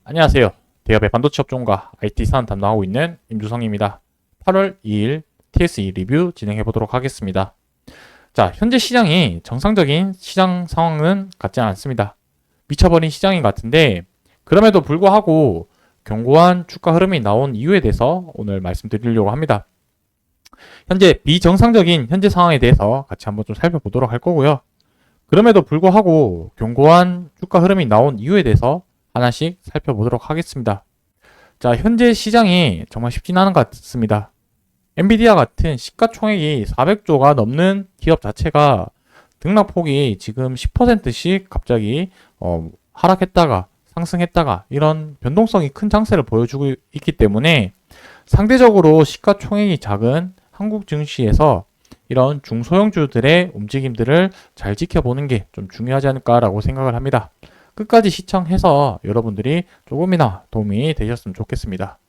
안녕하세요. 대업의 반도체 업종과 IT 사안 담당하고 있는 임주성입니다. 8월 2일 TSE 리뷰 진행해 보도록 하겠습니다. 자, 현재 시장이 정상적인 시장 상황은 같지 않습니다. 미쳐버린 시장인 것 같은데, 그럼에도 불구하고 견고한 주가 흐름이 나온 이유에 대해서 오늘 말씀드리려고 합니다. 현재 비정상적인 현재 상황에 대해서 같이 한번 좀 살펴보도록 할 거고요. 그럼에도 불구하고 견고한 주가 흐름이 나온 이유에 대해서 하나씩 살펴보도록 하겠습니다. 자, 현재 시장이 정말 쉽진 않은 것 같습니다. 엔비디아 같은 시가총액이 400조가 넘는 기업 자체가 등락폭이 지금 10%씩 갑자기 하락했다가 상승했다가 이런 변동성이 큰 장세를 보여주고 있기 때문에 상대적으로 시가총액이 작은 한국 증시에서 이런 중소형주들의 움직임들을 잘 지켜보는 게 좀 중요하지 않을까라고 생각을 합니다. 끝까지 시청해서 여러분들이 조금이나 도움이 되셨으면 좋겠습니다.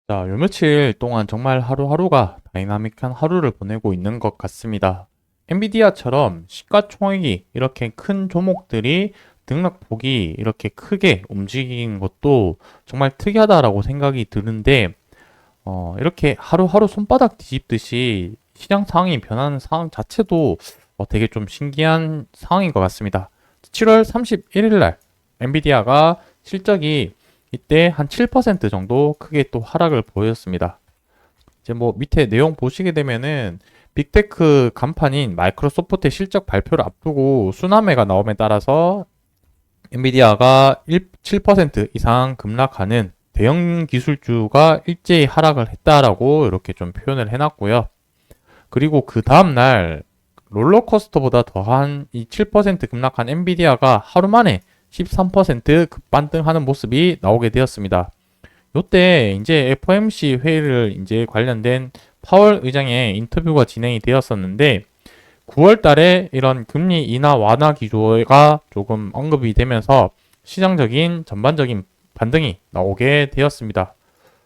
자, 요 며칠 동안 정말 하루하루가 다이나믹한 하루를 보내고 있는 것 같습니다. 엔비디아처럼 시가총액이 이렇게 큰 종목들이 등락폭이 이렇게 크게 움직인 것도 정말 특이하다라고 생각이 드는데, 이렇게 하루하루 손바닥 뒤집듯이 시장 상황이 변하는 상황 자체도 되게 좀 신기한 상황인 것 같습니다. 7월 31일 날 엔비디아가 실적이 이때 한 7% 정도 크게 또 하락을 보였습니다. 이제 뭐 밑에 내용 보시게 되면은 빅테크 간판인 마이크로소프트의 실적 발표를 앞두고 수남회가 나옴에 따라서 엔비디아가 7% 이상 급락하는 대형 기술주가 일제히 하락을 했다라고 이렇게 좀 표현을 해놨고요. 그리고 그 다음날 롤러코스터보다 더한 이 7% 급락한 엔비디아가 하루 만에 13% 급반등하는 모습이 나오게 되었습니다. 요때 이제 FOMC 회의를 이제 관련된 파월 의장의 인터뷰가 진행이 되었었는데 9월 달에 이런 금리 인하 완화 기조가 조금 언급이 되면서 시장적인 전반적인 반등이 나오게 되었습니다.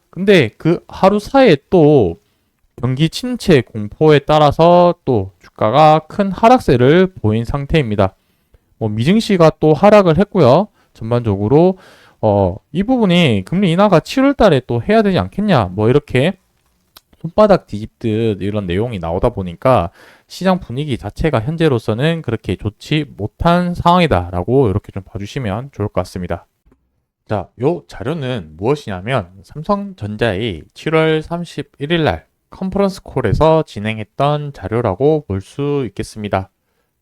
근데 그 하루 사이에 또 경기 침체 공포에 따라서 또 주가가 큰 하락세를 보인 상태입니다. 미증시가 또 하락을 했고요. 전반적으로 이 부분이 금리 인하가 7월 달에 또 해야 되지 않겠냐 이렇게 손바닥 뒤집듯 이런 내용이 나오다 보니까 시장 분위기 자체가 현재로서는 그렇게 좋지 못한 상황이다라고 이렇게 좀 봐주시면 좋을 것 같습니다. 자, 요 자료는 무엇이냐면 삼성전자의 7월 31일 날 컨퍼런스 콜에서 진행했던 자료라고 볼 수 있겠습니다.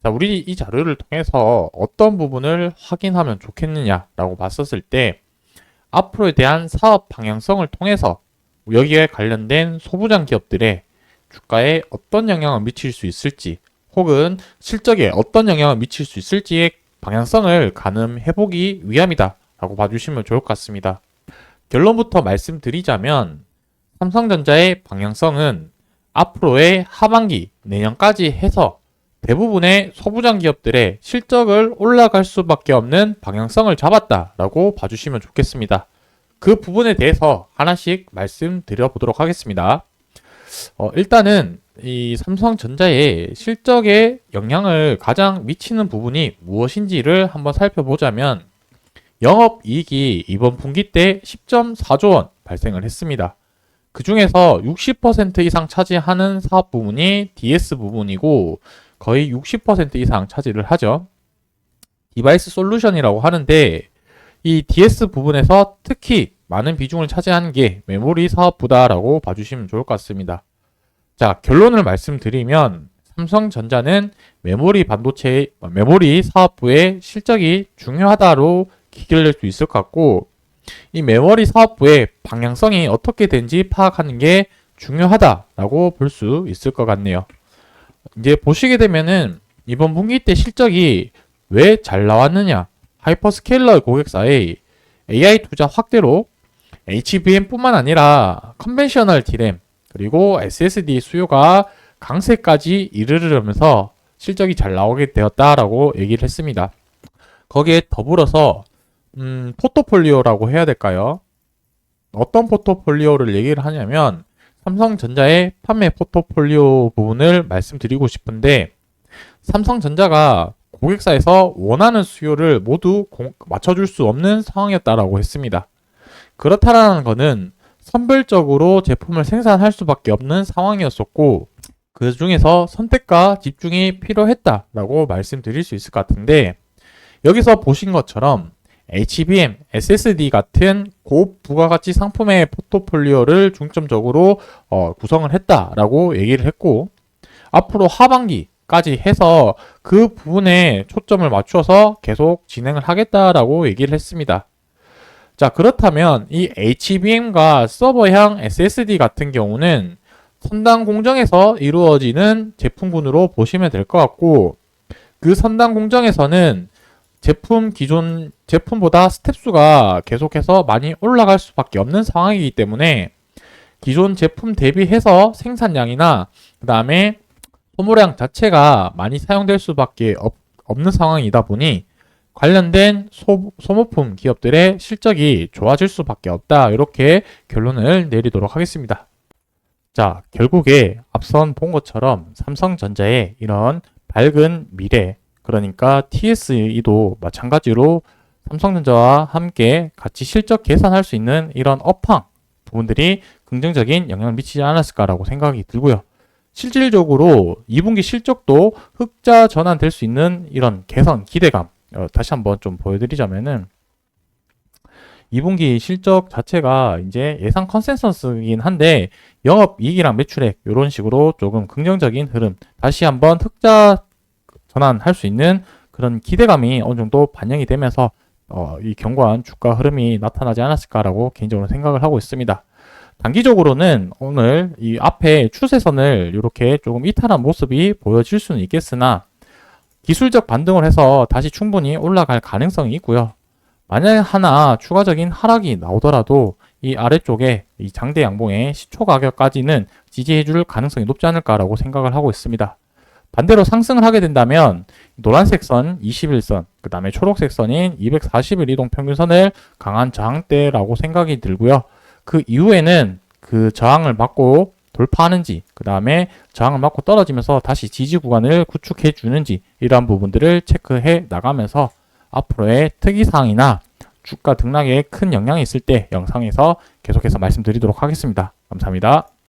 자, 우리 이 자료를 통해서 어떤 부분을 확인하면 좋겠느냐라고 봤었을 때 앞으로에 대한 사업 방향성을 통해서 여기에 관련된 소부장 기업들의 주가에 어떤 영향을 미칠 수 있을지 혹은 실적에 어떤 영향을 미칠 수 있을지의 방향성을 가늠해보기 위함이다 라고 봐주시면 좋을 것 같습니다. 결론부터 말씀드리자면 삼성전자의 방향성은 앞으로의 하반기 내년까지 해서 대부분의 소부장 기업들의 실적을 올라갈 수밖에 없는 방향성을 잡았다라고 봐주시면 좋겠습니다. 그 부분에 대해서 하나씩 말씀드려 보도록 하겠습니다. 일단은 이 삼성전자의 실적에 영향을 가장 미치는 부분이 무엇인지를 한번 살펴보자면 영업이익이 이번 분기 때 10.4조 원 발생을 했습니다. 그 중에서 60% 이상 차지하는 사업 부분이 DS 부분이고 거의 60% 이상 차지를 하죠. 디바이스 솔루션이라고 하는데 이 DS 부분에서 특히 많은 비중을 차지하는 게 메모리 사업부다라고 봐주시면 좋을 것 같습니다. 자, 결론을 말씀드리면 삼성전자는 메모리 사업부의 실적이 중요하다로 기결될 수 있을 것 같고 이 메모리 사업부의 방향성이 어떻게 된지 파악하는 게 중요하다라고 볼 수 있을 것 같네요. 이제 보시게 되면은 이번 분기 때 실적이 왜 잘 나왔느냐? 하이퍼스케일러 고객사의 AI 투자 확대로 HBM뿐만 아니라 컨벤셔널 D램 그리고 SSD 수요가 강세까지 이르르면서 실적이 잘 나오게 되었다라고 얘기를 했습니다. 거기에 더불어서 포트폴리오라고 해야 될까요? 어떤 포트폴리오를 얘기를 하냐면 삼성전자의 판매 포트폴리오 부분을 말씀드리고 싶은데 삼성전자가 고객사에서 원하는 수요를 모두 맞춰줄 수 없는 상황이었다라고 했습니다. 그렇다라는 것은 선별적으로 제품을 생산할 수밖에 없는 상황이었었고, 그 중에서 선택과 집중이 필요했다라고 말씀드릴 수 있을 것 같은데, 여기서 보신 것처럼 HBM, SSD 같은 고부가가치 상품의 포트폴리오를 중점적으로 구성을 했다라고 얘기를 했고, 앞으로 하반기까지 해서 그 부분에 초점을 맞춰서 계속 진행을 하겠다라고 얘기를 했습니다. 자, 그렇다면 이 HBM과 서버형 SSD 같은 경우는 선단 공정에서 이루어지는 제품군으로 보시면 될 것 같고, 그 선단 공정에서는 기존 제품보다 스텝수가 계속해서 많이 올라갈 수밖에 없는 상황이기 때문에 기존 제품 대비해서 생산량이나 그 다음에 소모량 자체가 많이 사용될 수밖에 없는 상황이다 보니 관련된 소모품 기업들의 실적이 좋아질 수밖에 없다. 이렇게 결론을 내리도록 하겠습니다. 자, 결국에 앞선 본 것처럼 삼성전자의 이런 밝은 미래, 그러니까 TSE도 마찬가지로 삼성전자와 함께 같이 실적 개선할 수 있는 이런 업황 부분들이 긍정적인 영향을 미치지 않았을까라고 생각이 들고요. 실질적으로 2분기 실적도 흑자 전환될 수 있는 이런 개선 기대감, 다시 한번 좀 보여드리자면은 2분기 실적 자체가 이제 예상 컨센서스이긴 한데 영업이익이랑 매출액 이런 식으로 조금 긍정적인 흐름, 다시 한번 흑자 전환할 수 있는 그런 기대감이 어느 정도 반영이 되면서 이 견고한 주가 흐름이 나타나지 않았을까라고 개인적으로 생각을 하고 있습니다. 단기적으로는 오늘 이 앞에 추세선을 이렇게 조금 이탈한 모습이 보여질 수는 있겠으나 기술적 반등을 해서 다시 충분히 올라갈 가능성이 있고요. 만약 하나 추가적인 하락이 나오더라도 이 아래쪽에 이 장대 양봉의 시초 가격까지는 지지해 줄 가능성이 높지 않을까라고 생각을 하고 있습니다. 반대로 상승을 하게 된다면 노란색 선 21선, 그 다음에 초록색 선인 240일 이동평균선을 강한 저항대라고 생각이 들고요. 그 이후에는 그 저항을 맞고 돌파하는지, 그 다음에 저항을 맞고 떨어지면서 다시 지지 구간을 구축해 주는지 이러한 부분들을 체크해 나가면서 앞으로의 특이사항이나 주가 등락에 큰 영향이 있을 때 영상에서 계속해서 말씀드리도록 하겠습니다. 감사합니다.